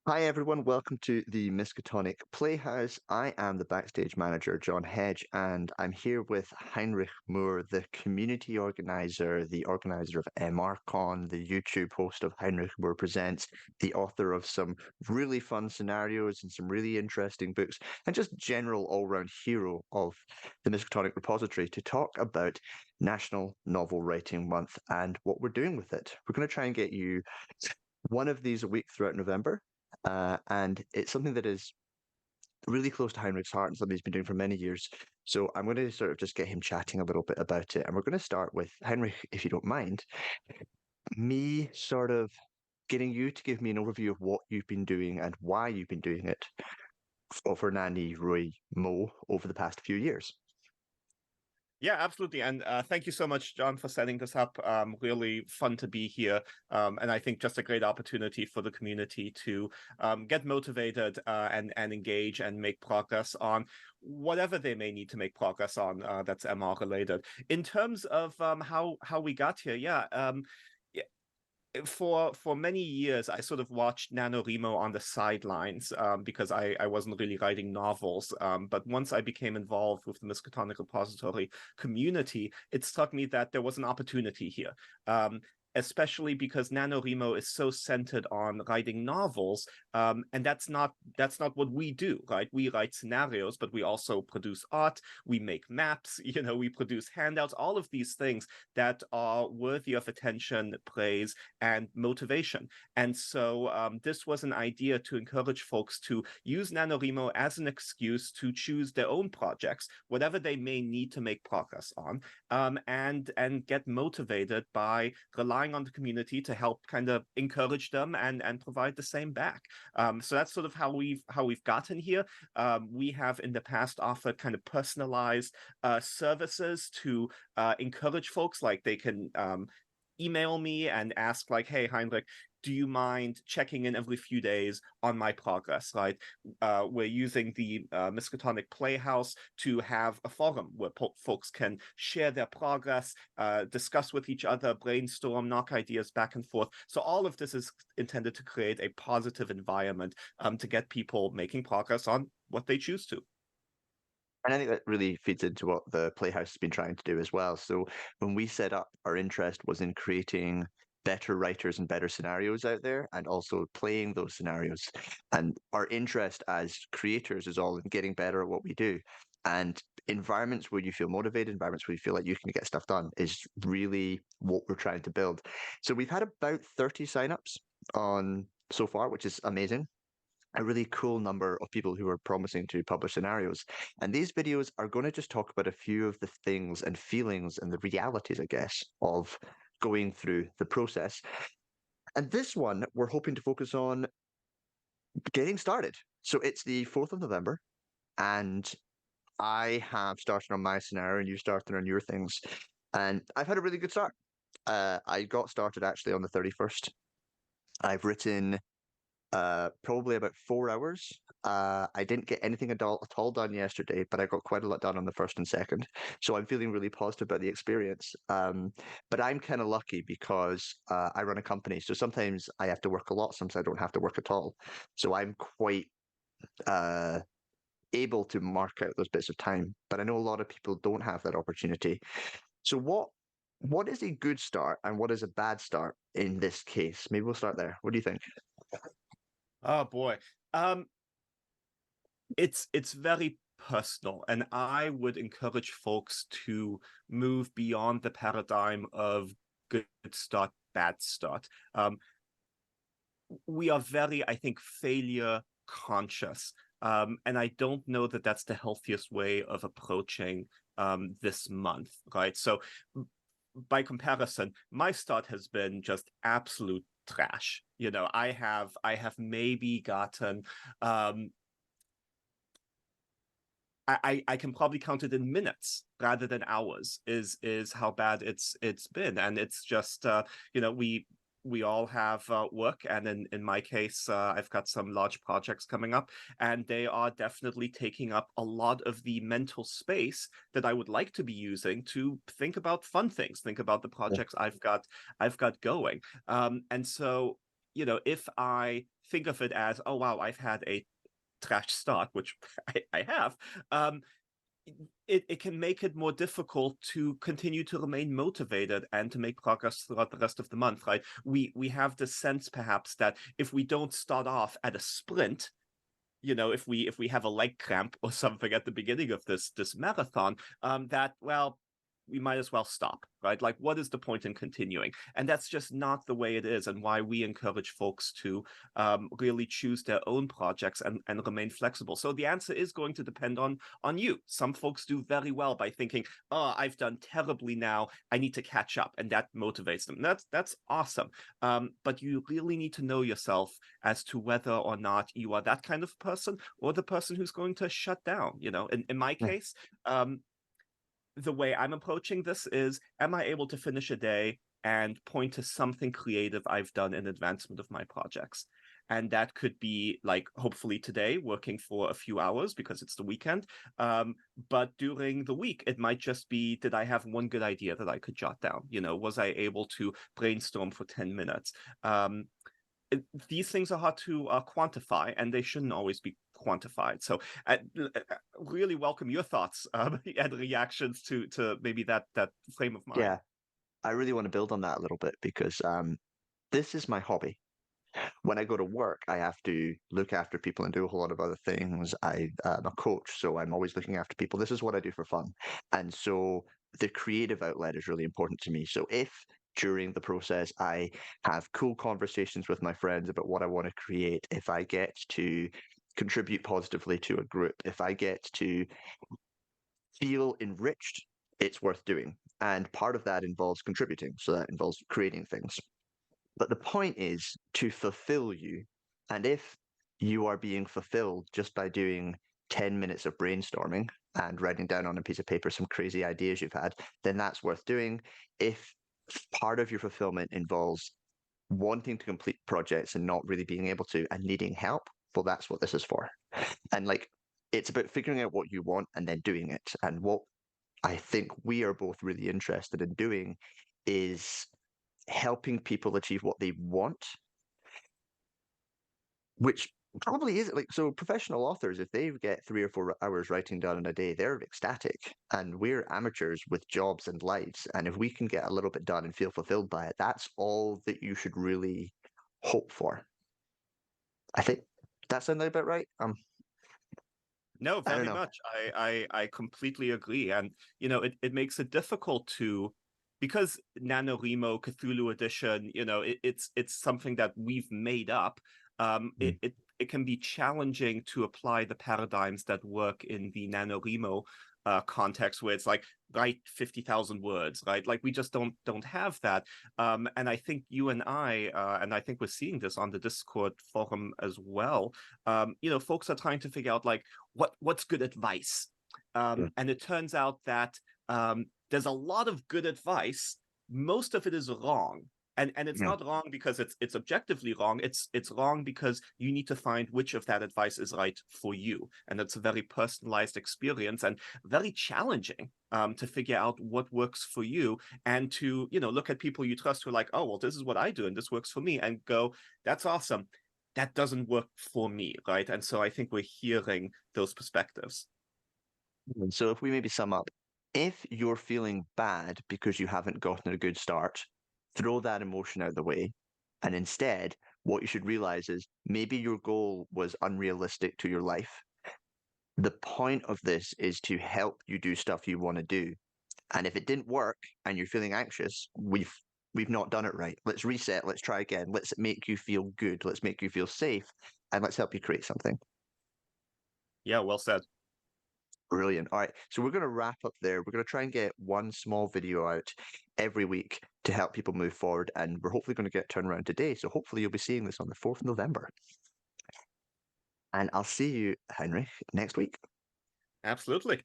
Hi everyone, welcome to the Miskatonic Playhouse. I am the backstage manager, John Hedge, and I'm here with Heinrich Moore, the community organizer, the organizer of MRCon, the YouTube host of Heinrich Moore Presents, the author of some really fun scenarios and some really interesting books, and just general all-round hero of the Miskatonic repository to talk about National Novel Writing Month and what we're doing with it. We're going to try and get you one of these a week throughout November. And it's something that is really close to Heinrich's heart and something he's been doing for many years. So I'm going to sort of just get him chatting a little bit about it. And we're going to start with Heinrich, if you don't mind, me sort of getting you to give me an overview of what you've been doing and why you've been doing it for NaNoWriMo over the past few years. Yeah, absolutely. And thank you so much, John, for setting this up. Really fun to be here. And I think just a great opportunity for the community to get motivated and engage and make progress on whatever they may need to make progress on that's MR related. In terms of how we got here, for many years, I sort of watched NaNoWriMo on the sidelines because I wasn't really writing novels. But once I became involved with the Miskatonic repository community, it struck me that there was an opportunity here. Especially because NaNoWriMo is so centered on writing novels, and that's not what we do, right? We write scenarios, but we also produce art, we make maps, we produce handouts, all of these things that are worthy of attention, praise, and motivation. And so this was an idea to encourage folks to use NaNoWriMo as an excuse to choose their own projects, whatever they may need to make progress on, and get motivated by relying on the community to help kind of encourage them and provide the same back. So that's sort of how we've gotten here. We have in the past offered kind of personalized services to encourage folks, like they can email me and ask like, hey, Heinrich, do you mind checking in every few days on my progress, right? We're using the Miskatonic Playhouse to have a forum where folks can share their progress, discuss with each other, brainstorm, knock ideas back and forth. So all of this is intended to create a positive environment to get people making progress on what they choose to. And I think that really feeds into what the Playhouse has been trying to do as well. So when we set up, our interest was in creating better writers and better scenarios out there and also playing those scenarios. And our interest as creators is all in getting better at what we do. And environments where you feel motivated, environments where you feel like you can get stuff done is really what we're trying to build. So we've had about 30 signups on so far, which is amazing, a really cool number of people who are promising to publish scenarios. And these videos are going to just talk about a few of the things and feelings and the realities, I guess, of going through the process. And this one, we're hoping to focus on getting started. So it's the 4th of November, and I have started on my scenario, and you started on your things. And I've had a really good start. I got started actually on the 31st. I've written probably about 4 hours. I didn't get anything at all done yesterday, but I got quite a lot done on the first and second. So I'm feeling really positive about the experience. But I'm kind of lucky because I run a company. So sometimes I have to work a lot, sometimes I don't have to work at all. So I'm quite able to mark out those bits of time. But I know a lot of people don't have that opportunity. So what is a good start and what is a bad start in this case? Maybe we'll start there. What do you think? Oh boy. It's very personal, and I would encourage folks to move beyond the paradigm of good start, bad start. We are very, I think, failure conscious. And I don't know that that's the healthiest way of approaching this month, right? So by comparison, my start has been just absolute trash. I have maybe gotten I can probably count it in minutes rather than hours is how bad it's been. And it's just we all have work, and in my case I've got some large projects coming up, and they are definitely taking up a lot of the mental space that I would like to be using to think about fun things, think about the projects I've got going. And so if I think of it as, oh wow, I've had a trash start, which I have, it can make it more difficult to continue to remain motivated and to make progress throughout the rest of the month, right? We have this sense perhaps that if we don't start off at a sprint, if we have a leg cramp or something at the beginning of this marathon, that, well, we might as well stop, right? Like, what is the point in continuing? And that's just not the way it is, and why we encourage folks to really choose their own projects and remain flexible. So the answer is going to depend on you. Some folks do very well by thinking, oh, I've done terribly now, I need to catch up, and that motivates them. That's awesome. But you really need to know yourself as to whether or not you are that kind of person or the person who's going to shut down. In my case, the way I'm approaching this is, am I able to finish a day and point to something creative I've done in advancement of my projects? And that could be, like, hopefully today, working for a few hours because it's the weekend. But during the week, it might just be, did I have one good idea that I could jot down? Was I able to brainstorm for 10 minutes? These things are hard to quantify, and they shouldn't always be quantified. So I really welcome your thoughts and reactions to maybe that frame of mind. Yeah, I really want to build on that a little bit because this is my hobby. When I go to work, I have to look after people and do a whole lot of other things. I'm a coach, so I'm always looking after people. This is what I do for fun. And so the creative outlet is really important to me. So if during the process I have cool conversations with my friends about what I want to create, if I get to contribute positively to a group, if I get to feel enriched, it's worth doing. And part of that involves contributing. So that involves creating things. But the point is to fulfill you. And if you are being fulfilled just by doing 10 minutes of brainstorming and writing down on a piece of paper some crazy ideas you've had, then that's worth doing. If part of your fulfillment involves wanting to complete projects and not really being able to and needing help, well, that's what this is for. And like, it's about figuring out what you want and then doing it. And what I think we are both really interested in doing is helping people achieve what they want, which probably is like, so professional authors, if they get 3 or 4 hours writing down in a day, they're ecstatic. And we're amateurs with jobs and lives. And if we can get a little bit done and feel fulfilled by it, that's all that you should really hope for. I think that sounds about right. No, I don't very know. much. I completely agree. And it makes it difficult to, because NaNoWriMo Cthulhu Edition, it's something that we've made up. Mm. It can be challenging to apply the paradigms that work in the NaNoWriMo context, where it's like, write 50,000 words, right? Like, we just don't have that. And I think you and I think we're seeing this on the Discord forum as well. Folks are trying to figure out, like, what's good advice. Yeah. And it turns out that there's a lot of good advice. Most of it is wrong. And it's Yeah. not wrong because it's objectively wrong. It's wrong because you need to find which of that advice is right for you. And it's a very personalized experience and very challenging to figure out what works for you, and to, look at people you trust who are like, oh, well, this is what I do and this works for me, and go, that's awesome. That doesn't work for me, right? And so I think we're hearing those perspectives. So if we maybe sum up, if you're feeling bad because you haven't gotten a good start, throw that emotion out of the way. And instead, what you should realize is maybe your goal was unrealistic to your life. The point of this is to help you do stuff you want to do. And if it didn't work and you're feeling anxious, we've not done it right. Let's reset, let's try again. Let's make you feel good. Let's make you feel safe, and let's help you create something. Yeah, well said. Brilliant. All right. So we're going to wrap up there. We're going to try and get one small video out every week to help people move forward. And we're hopefully going to get turned around today. So hopefully you'll be seeing this on the 4th of November. And I'll see you, Heinrich, next week. Absolutely.